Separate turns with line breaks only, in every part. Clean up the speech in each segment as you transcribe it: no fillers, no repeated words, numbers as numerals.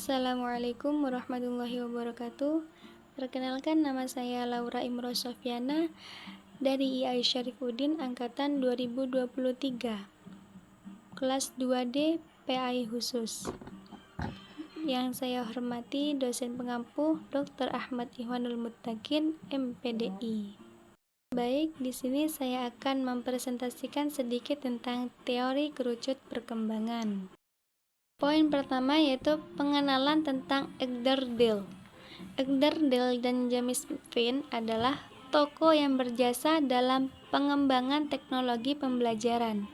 Assalamualaikum warahmatullahi wabarakatuh. Perkenalkan, nama saya Laura Imro Sofiana dari IAI Syarifuddin angkatan 2023, kelas 2D PAI khusus. Yang saya hormati dosen pengampu Dr. Ahmad Ihwanul Muttaqin, MPDI. Baik, di sini saya akan mempresentasikan sedikit tentang teori kerucut perkembangan. Poin pertama yaitu pengenalan tentang Eckert-Dell. Eckert-Dell dan James Finn adalah tokoh yang berjasa dalam pengembangan teknologi pembelajaran.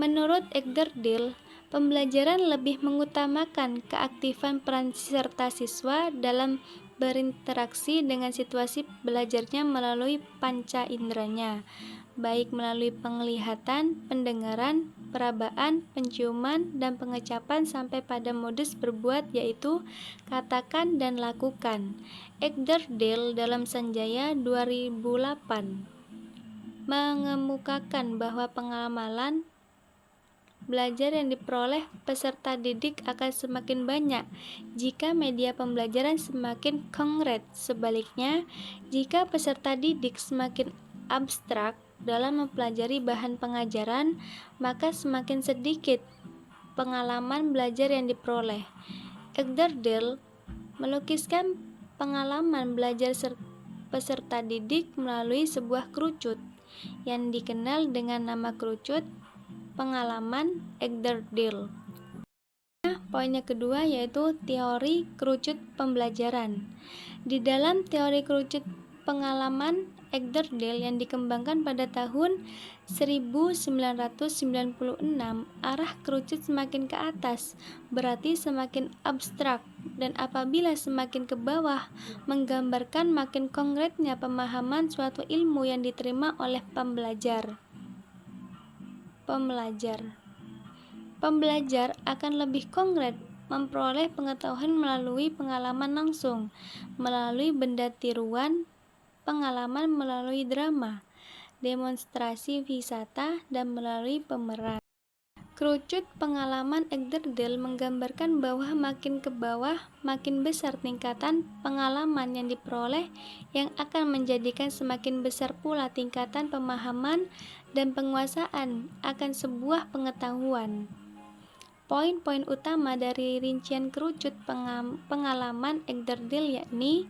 Menurut Eckert-Dell, pembelajaran lebih mengutamakan keaktifan peran serta siswa dalam berinteraksi dengan situasi belajarnya melalui panca inderanya, baik melalui penglihatan, pendengaran, perabaan, penciuman, dan pengecapan sampai pada modus berbuat yaitu katakan dan lakukan. Eckert-Dell dalam Sanjaya 2008 mengemukakan bahwa pengamalan belajar yang diperoleh peserta didik akan semakin banyak jika media pembelajaran semakin konkret. Sebaliknya, jika peserta didik semakin abstrak dalam mempelajari bahan pengajaran, maka semakin sedikit pengalaman belajar yang diperoleh. Eckert-Dell melukiskan pengalaman belajar peserta didik melalui sebuah kerucut yang dikenal dengan nama kerucut pengalaman Eckert-Dell. Poin yang kedua yaitu teori kerucut pembelajaran. Di dalam teori kerucut pengalaman Eckert-Dell yang dikembangkan pada tahun 1996, arah kerucut semakin ke atas, berarti semakin abstrak, dan apabila semakin ke bawah, menggambarkan makin konkretnya pemahaman suatu ilmu yang diterima oleh pembelajar. Pembelajar akan lebih konkret memperoleh pengetahuan melalui pengalaman langsung, melalui benda tiruan, pengalaman melalui drama, demonstrasi wisata, dan melalui pemeran. Kerucut pengalaman Eckert-Dell menggambarkan bahwa makin ke bawah, makin besar tingkatan pengalaman yang diperoleh yang akan menjadikan semakin besar pula tingkatan pemahaman dan penguasaan akan sebuah pengetahuan. Poin-poin utama dari rincian kerucut pengalaman Eckert-Dell yakni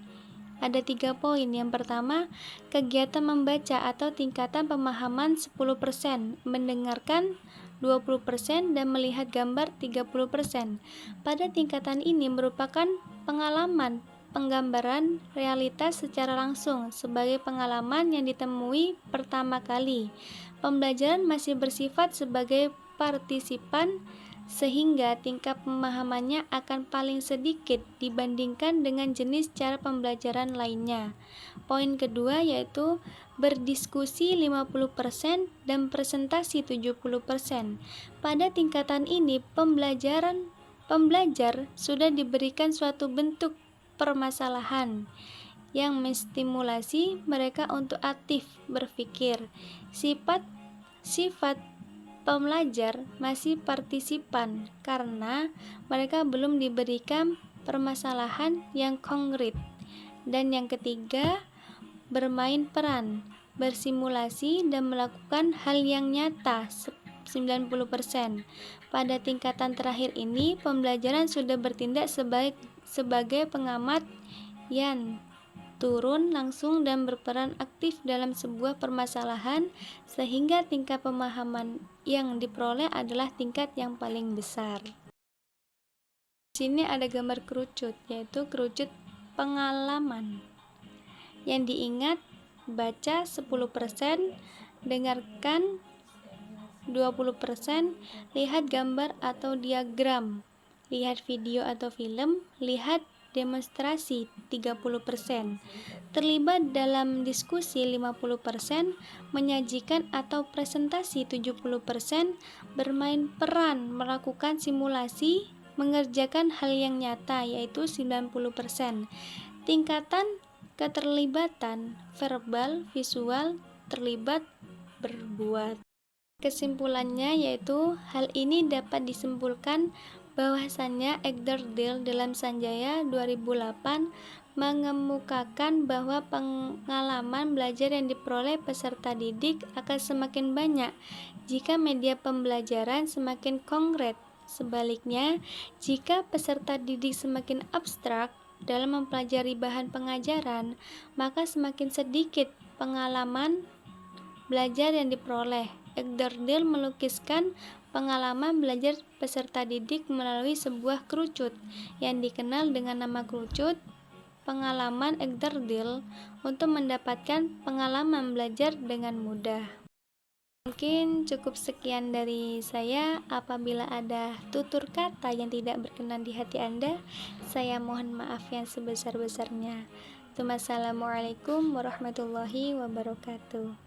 ada 3 poin. Yang pertama, kegiatan membaca atau tingkatan pemahaman 10%, mendengarkan 20%, dan melihat gambar 30%. Pada tingkatan ini merupakan pengalaman penggambaran realitas secara langsung sebagai pengalaman yang ditemui pertama kali. Pembelajaran masih bersifat sebagai partisipan sehingga tingkat pemahamannya akan paling sedikit dibandingkan dengan jenis cara pembelajaran lainnya. Poin kedua yaitu berdiskusi 50% dan presentasi 70%. Pada tingkatan ini pembelajar sudah diberikan suatu bentuk permasalahan yang menstimulasi mereka untuk aktif berpikir. Sifat pembelajar masih partisipan karena mereka belum diberikan permasalahan yang konkret. Dan yang ketiga, bermain peran, bersimulasi, dan melakukan hal yang nyata 90%. Pada tingkatan terakhir ini, pembelajaran sudah bertindak sebagai pengamat yang turun langsung dan berperan aktif dalam sebuah permasalahan sehingga tingkat pemahaman yang diperoleh adalah tingkat yang paling besar. Di sini ada gambar kerucut, yaitu kerucut pengalaman. Yang diingat, baca 10%, dengarkan 20%, lihat gambar atau diagram, lihat video atau film, lihat demonstrasi 30%, terlibat dalam diskusi 50%, menyajikan atau presentasi 70%, bermain peran, melakukan simulasi, mengerjakan hal yang nyata yaitu 90%. Tingkatan keterlibatan verbal, visual, terlibat, berbuat. Kesimpulannya yaitu hal ini dapat disimpulkan bahwasannya Egderdil dalam Sanjaya 2008 mengemukakan bahwa pengalaman belajar yang diperoleh peserta didik akan semakin banyak jika media pembelajaran semakin konkret. Sebaliknya, jika peserta didik semakin abstrak dalam mempelajari bahan pengajaran, maka semakin sedikit pengalaman belajar yang diperoleh. Egderdil melukiskan pengalaman belajar peserta didik melalui sebuah kerucut yang dikenal dengan nama kerucut pengalaman Egderdil untuk mendapatkan pengalaman belajar dengan mudah. Mungkin cukup sekian dari saya. Apabila ada tutur kata yang tidak berkenan di hati Anda, saya mohon maaf yang sebesar-besarnya. Wassalamualaikum warahmatullahi wabarakatuh.